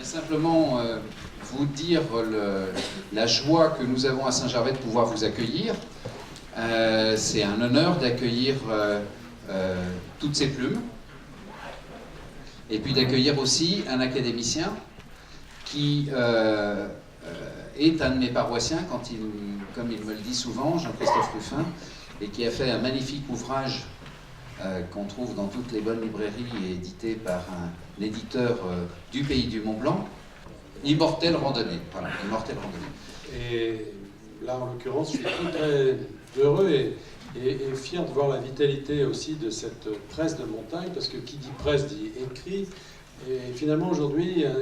Simplement vous dire la joie que nous avons à Saint-Gervais de pouvoir vous accueillir. C'est un honneur d'accueillir toutes ces plumes et puis d'accueillir aussi un académicien qui est un de mes paroissiens, comme il me le dit souvent, Jean-Christophe Ruffin, et qui a fait un magnifique ouvrage qu'on trouve dans toutes les bonnes librairies et édité par un éditeur du pays du Mont-Blanc, Immortelle Randonnée. Voilà, Immortelle Randonnée. Et là, en l'occurrence, je suis très heureux et fier de voir la vitalité aussi de cette presse de montagne, parce que qui dit presse dit écrit. Et finalement, aujourd'hui, il y a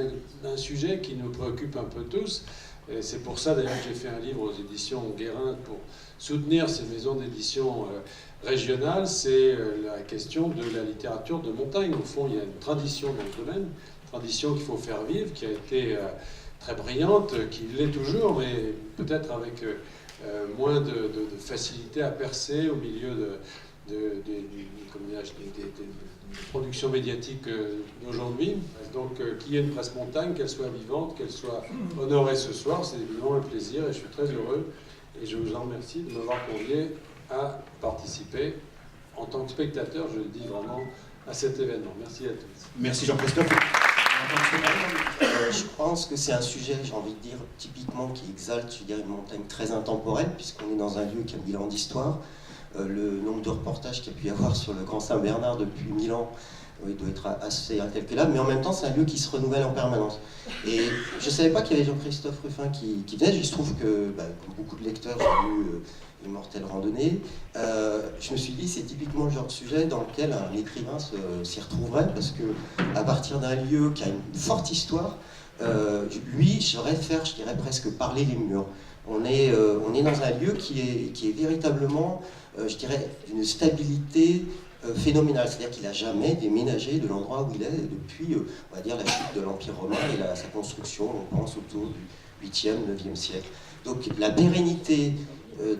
un sujet qui nous préoccupe un peu tous. Et c'est pour ça d'ailleurs que j'ai fait un livre aux éditions Guérin pour soutenir ces maisons d'édition régionales. C'est la question de la littérature de montagne. Au fond, il y a une tradition dans ce domaine, une tradition qu'il faut faire vivre, qui a été très brillante, qui l'est toujours, mais peut-être avec moins de facilité à percer au milieu des productions médiatiques d'aujourd'hui. Donc qu'il y ait une presse montagne, qu'elle soit vivante, qu'elle soit honorée ce soir, c'est évidemment un plaisir et je suis très heureux et je vous en remercie de m'avoir convié à participer en tant que spectateur, je le dis vraiment, à cet événement. Merci à tous. Merci Jean-Christophe. Je pense que c'est un sujet, j'ai envie de dire, typiquement qui exalte, je dirais, une montagne très intemporelle, puisqu'on est dans un lieu qui a 1000 ans d'histoire. Le nombre de reportages qu'il y a pu y avoir sur le Grand Saint-Bernard depuis 1000 ans, il doit être assez incalculable, mais en même temps, c'est un lieu qui se renouvelle en permanence. Et je ne savais pas qu'il y avait Jean-Christophe Ruffin qui venait. Il se trouve que, comme beaucoup de lecteurs, j'ai lu Immortelle Randonnée. Je me suis dit, c'est typiquement le genre de sujet dans lequel un écrivain s'y retrouverait, parce qu'à partir d'un lieu qui a une forte histoire, lui, j'aurais faire, je dirais, presque parler les murs. On est dans un lieu qui est véritablement, je dirais, d'une stabilité phénoménale. C'est-à-dire qu'il n'a jamais déménagé de l'endroit où il est depuis, on va dire, la chute de l'Empire romain et sa construction, on pense, autour du 8e, 9e siècle. Donc la pérennité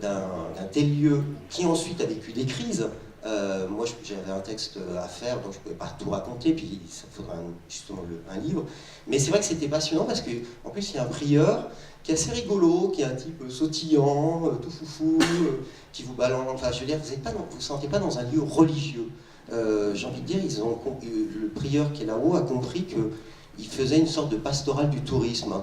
d'un tel lieu qui ensuite a vécu des crises. Moi, j'avais un texte à faire, donc je ne pouvais pas tout raconter, puis ça faudra justement un livre. Mais c'est vrai que c'était passionnant parce qu'en plus, il y a un prieur qui est assez rigolo, qui est un type sautillant, tout foufou, qui vous balance. Enfin, je veux dire, vous ne sentez pas dans un lieu religieux. J'ai envie de dire, le prieur qui est là-haut a compris qu'il faisait une sorte de pastorale du tourisme.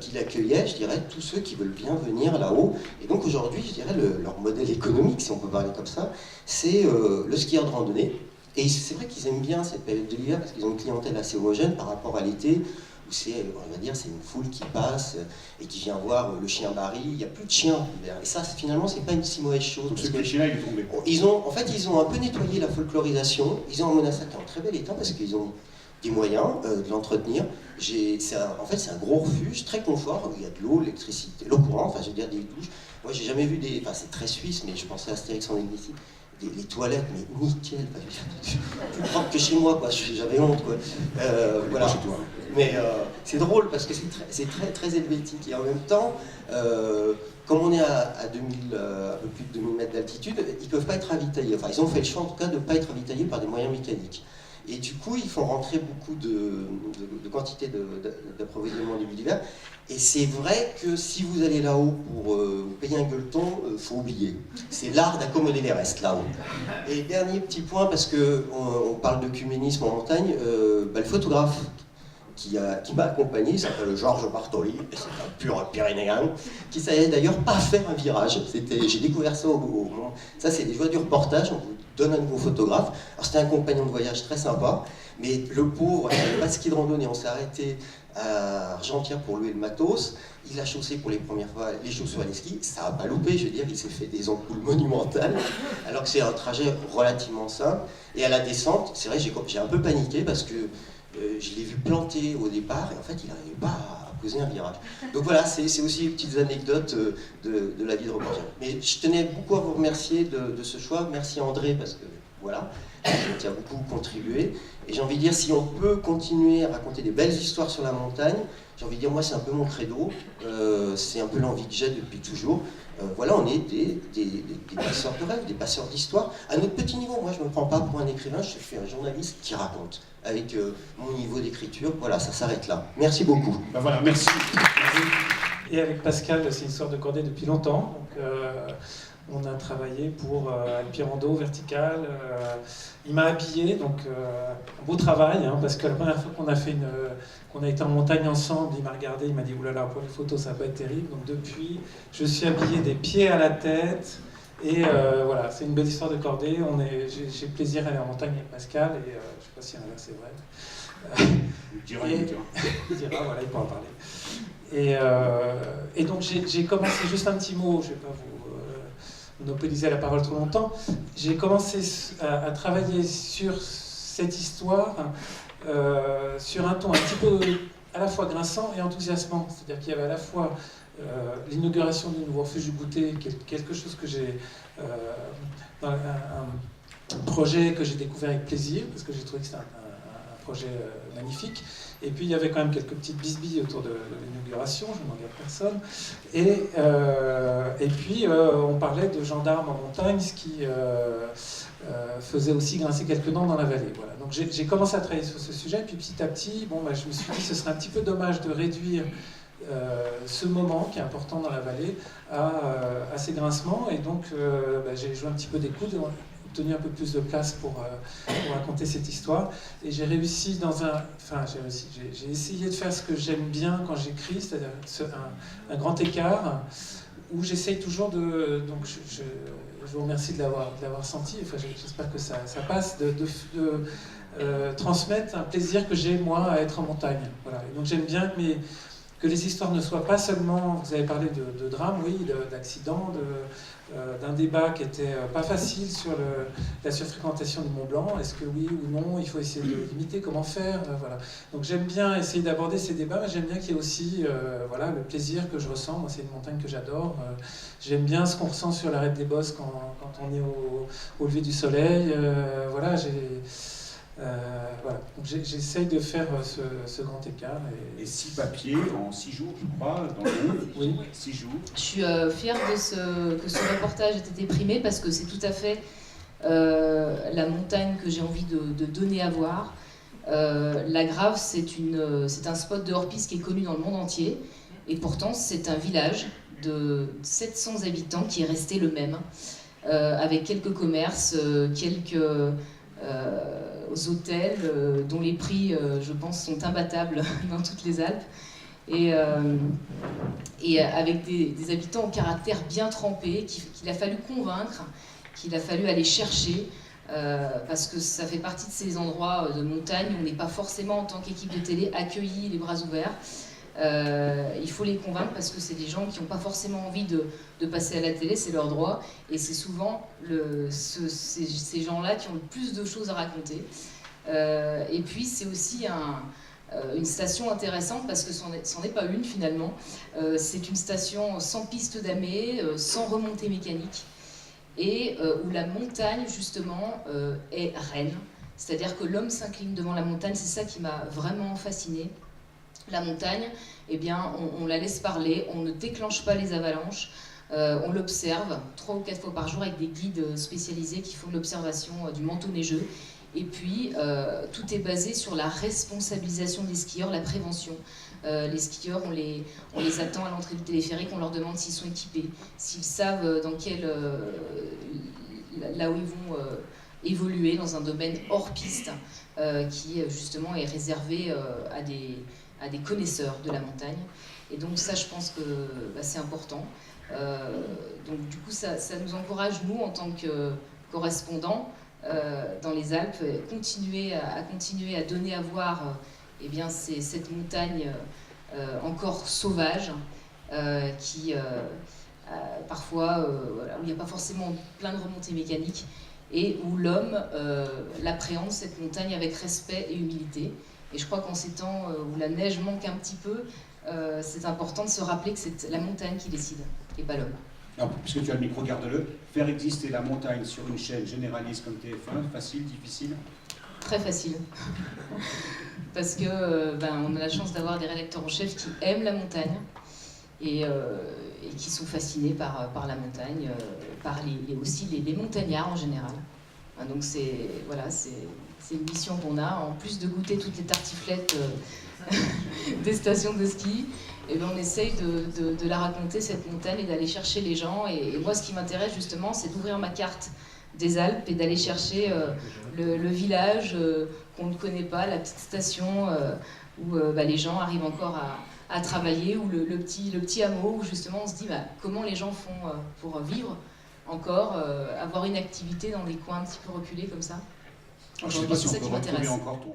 Qu'il accueillait, je dirais, tous ceux qui veulent bien venir là-haut. Et donc aujourd'hui, je dirais, leur modèle économique, si on peut parler comme ça, c'est le skieur de randonnée. Et c'est vrai qu'ils aiment bien cette période de l'hiver parce qu'ils ont une clientèle assez homogène par rapport à l'été, où on va dire, c'est une foule qui passe et qui vient voir le chien Barry. Il n'y a plus de chiens. Et ça, finalement, c'est pas une si mauvaise chose. Parce que le chien, il est tombé. En fait, ils ont un peu nettoyé la folklorisation. Ils ont emmené ça en très bel état parce qu'ils ont des moyens de l'entretenir. En fait, c'est un gros refuge, très confort, où il y a de l'eau, l'électricité, l'eau courante, enfin, je veux dire, des douches. Moi, j'ai jamais vu enfin, c'est très suisse, mais je pensais à Astérix en Exil. Les toilettes, mais nickel, plus propre que chez moi, quoi. J'avais honte, quoi. Voilà. Mais c'est drôle parce que c'est très, très helvétique. Et en même temps, comme on est à un peu plus de 2000 mètres d'altitude, ils ne peuvent pas être ravitaillés. Enfin, ils ont fait le choix, en tout cas, de ne pas être ravitaillés par des moyens mécaniques. Et du coup, ils font rentrer beaucoup de quantité d'approvisionnement du d'hiver. Et c'est vrai que si vous allez là-haut pour payer un gueuleton, il faut oublier. C'est l'art d'accommoder les restes là-haut. Et dernier petit point, parce qu'on parle d'œcuménisme en montagne, le photographe qui m'a accompagné, il s'appelle Georges Bartoli, et c'est un pur pyrénéen, qui savait d'ailleurs pas faire un virage. J'ai découvert ça au moment. Ça, c'est des joies du reportage, on vous donne un nouveau photographe. Alors c'était un compagnon de voyage très sympa, mais le pauvre, il n'avait pas de ski de randonnée, on s'est arrêté à Argentière pour louer le matos. Il a chaussé pour les premières fois les chaussures à les skis, ça n'a pas loupé, je veux dire, il s'est fait des ampoules monumentales, alors que c'est un trajet relativement simple. Et à la descente, c'est vrai, j'ai un peu paniqué parce que je l'ai vu planter au départ et en fait il n'arrivait pas à poser un virage. Donc voilà, c'est aussi une petite anecdote de la vie de reporter. Mais je tenais beaucoup à vous remercier de ce choix. Merci André parce que voilà. qui a beaucoup contribué. Et j'ai envie de dire, si on peut continuer à raconter des belles histoires sur la montagne, j'ai envie de dire, moi c'est un peu mon credo, c'est un peu l'envie que j'ai depuis toujours. Voilà, on est des passeurs de rêves, des passeurs d'histoire. À notre petit niveau, moi je ne me prends pas pour un écrivain, je suis un journaliste qui raconte. Avec mon niveau d'écriture, voilà, ça s'arrête là. Merci beaucoup. Ben voilà, merci. Et avec Pascal, c'est une histoire de cordée depuis longtemps. Donc, on a travaillé pour Alpirando, Vertical. Il m'a habillé, donc un beau travail, hein, parce que la première fois qu'on a été en montagne ensemble, il m'a regardé, il m'a dit oulala, pour les photos ça va pas être terrible. Donc depuis, je suis habillé des pieds à la tête. Et voilà, c'est une belle histoire de cordée. J'ai plaisir à aller en montagne avec Pascal, et je sais pas si c'est vrai. Il dira, il dira. Il dira, voilà, il pourra parler. Et donc j'ai commencé, juste un petit mot, je ne vais pas vous monopoliser la parole trop longtemps, j'ai commencé à travailler sur cette histoire sur un ton un petit peu à la fois grinçant et enthousiasmant, c'est-à-dire qu'il y avait à la fois l'inauguration du nouveau refuge du goûter, quelque chose que j'ai dans un projet que j'ai découvert avec plaisir, parce que j'ai trouvé que c'était un projet magnifique. Et puis il y avait quand même quelques petites bisbilles autour de l'inauguration, je n'en garde personne. Et puis on parlait de gendarmes en montagne, ce qui faisait aussi grincer quelques dents dans la vallée. Voilà. Donc j'ai commencé à travailler sur ce sujet, puis petit à petit, je me suis dit que ce serait un petit peu dommage de réduire ce moment qui est important dans la vallée à ces grincements. Et donc j'ai joué un petit peu des coudes, obtenu un peu plus de place pour raconter cette histoire, et j'ai réussi j'ai essayé de faire ce que j'aime bien quand j'écris, c'est-à-dire un grand écart où j'essaye toujours de, donc je vous remercie de l'avoir senti, enfin, j'espère que ça passe, de transmettre un plaisir que j'ai moi à être en montagne. Voilà. Et donc j'aime bien que les histoires ne soient pas seulement, vous avez parlé de drame, oui, d'accidents, d'un débat qui n'était pas facile sur la surfréquentation du Mont Blanc. Est-ce que oui ou non, il faut essayer de limiter, comment faire, voilà. Donc j'aime bien essayer d'aborder ces débats, mais j'aime bien qu'il y ait aussi le plaisir que je ressens. Moi, c'est une montagne que j'adore. J'aime bien ce qu'on ressent sur l'arête des Bosses quand on est au lever du soleil. Voilà, donc j'essaye de faire ce grand écart. Et 6 papiers en 6 jours, je crois, dans le oui. 6 jours. Je suis fière que ce reportage ait été primé, parce que c'est tout à fait la montagne que j'ai envie de donner à voir. La Grave, c'est un spot de hors-piste qui est connu dans le monde entier, et pourtant c'est un village de 700 habitants qui est resté le même, avec quelques commerces, quelques hôtels dont les prix, je pense, sont imbattables dans toutes les Alpes, et avec des habitants au caractère bien trempé, qu'il a fallu convaincre, qu'il a fallu aller chercher, parce que ça fait partie de ces endroits de montagne où on n'est pas forcément, en tant qu'équipe de télé, accueillis les bras ouverts. Il faut les convaincre, parce que c'est des gens qui n'ont pas forcément envie de passer à la télé, c'est leur droit, et c'est souvent ces gens-là qui ont le plus de choses à raconter. Et puis c'est aussi une station intéressante, parce que c'en est pas une finalement. C'est une station sans piste damée, sans remontée mécanique, et où la montagne justement est reine. C'est-à-dire que l'homme s'incline devant la montagne, c'est ça qui m'a vraiment fascinée. La montagne, eh bien, on la laisse parler, on ne déclenche pas les avalanches, on l'observe 3 ou 4 fois par jour avec des guides spécialisés qui font de l'observation du manteau neigeux. Et puis, tout est basé sur la responsabilisation des skieurs, la prévention. Les skieurs, on les attend à l'entrée du téléphérique, on leur demande s'ils sont équipés, s'ils savent là où ils vont évoluer dans un domaine hors piste, qui justement est réservé à des connaisseurs de la montagne. Et donc ça, je pense que c'est important. Donc du coup, ça nous encourage, nous, en tant que correspondants dans les Alpes, continuer à donner à voir cette montagne encore sauvage, qui parfois, où il n'y a pas forcément plein de remontées mécaniques, et où l'homme l'appréhende, cette montagne, avec respect et humilité. Et je crois qu'en ces temps où la neige manque un petit peu, c'est important de se rappeler que c'est la montagne qui décide, et pas l'homme. Alors, puisque tu as le micro, garde-le. Faire exister la montagne sur une chaîne généraliste comme TF1, facile, difficile? Très facile. Parce que on a la chance d'avoir des rédacteurs en chef qui aiment la montagne et qui sont fascinés par la montagne, par aussi les montagnards en général. Donc c'est une mission qu'on a. En plus de goûter toutes les tartiflettes des stations de ski, et on essaye de la raconter, cette montagne, et d'aller chercher les gens. Et moi, ce qui m'intéresse justement, c'est d'ouvrir ma carte des Alpes et d'aller chercher le village qu'on ne connaît pas, la petite station où les gens arrivent encore à travailler, ou le petit hameau où justement on se dit comment les gens font pour vivre encore, avoir une activité dans des coins un petit peu reculés comme ça. Je ne sais pas si C'est on ça peut qui retrouver m'intéresse. encore ton